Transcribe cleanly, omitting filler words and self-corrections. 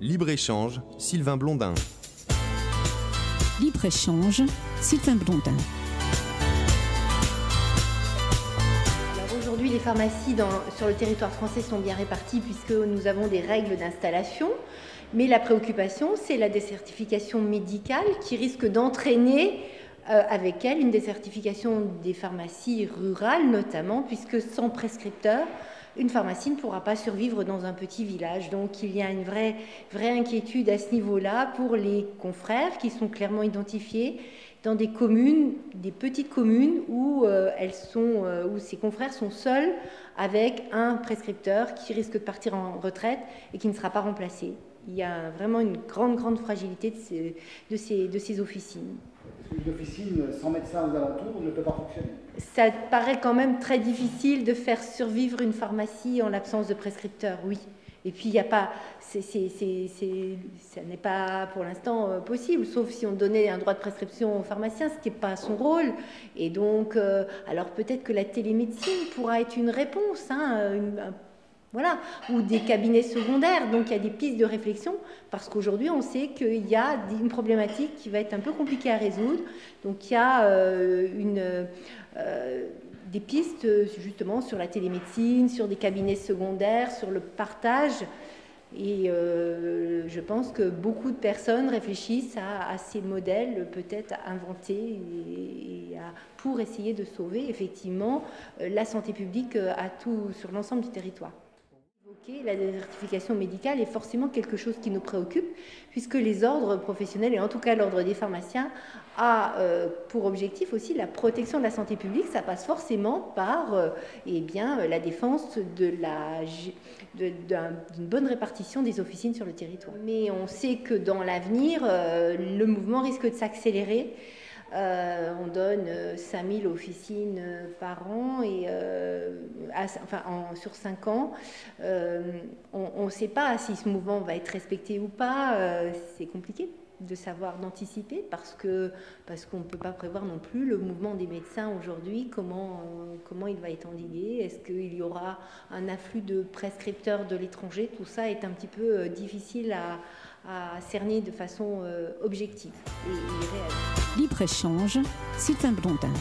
Libre-échange, Sylvain Blondin. Libre-échange, Sylvain Blondin. Aujourd'hui, les pharmacies sur le territoire français sont bien réparties puisque nous avons des règles d'installation. Mais la préoccupation, c'est la désertification médicale qui risque d'entraîner avec elle une désertification des pharmacies rurales notamment, puisque sans prescripteur, une pharmacie ne pourra pas survivre dans un petit village. Donc il y a une vraie inquiétude à ce niveau-là pour les confrères qui sont clairement identifiés dans des communes, des petites communes où ces confrères sont seuls avec un prescripteur qui risque de partir en retraite et qui ne sera pas remplacé. Il y a vraiment une grande fragilité de ces officines. Parce qu'une officine sans médecin aux alentours ne peut pas fonctionner. Ça paraît quand même très difficile de faire survivre une pharmacie en l'absence de prescripteur, oui. Et puis, il n'y a pas, ça n'est pas pour l'instant possible, sauf si on donnait un droit de prescription au pharmacien, ce qui n'est pas son rôle. Et donc, alors peut-être que la télémédecine pourra être une réponse, voilà, ou des cabinets secondaires. Donc il y a des pistes de réflexion parce qu'aujourd'hui on sait qu'il y a une problématique qui va être un peu compliquée à résoudre. Donc il y a des pistes justement sur la télémédecine, sur des cabinets secondaires, sur le partage. Et je pense que beaucoup de personnes réfléchissent à ces modèles peut-être inventés pour essayer de sauver effectivement la santé publique sur l'ensemble du territoire. La désertification médicale est forcément quelque chose qui nous préoccupe puisque les ordres professionnels, et en tout cas l'ordre des pharmaciens, a pour objectif aussi la protection de la santé publique. Ça passe forcément par la défense d'une bonne répartition des officines sur le territoire. Mais on sait que dans l'avenir, le mouvement risque de s'accélérer. On donne 5000 officines par an et sur 5 ans. On ne sait pas si ce mouvement va être respecté ou pas. C'est compliqué de savoir, d'anticiper parce qu'on ne peut pas prévoir non plus le mouvement des médecins aujourd'hui, comment il va être endigué, est-ce qu'il y aura un afflux de prescripteurs de l'étranger. Tout ça est un petit peu difficile à cerner de façon objective et réelle. Libre-échange, Sylvain Blondin.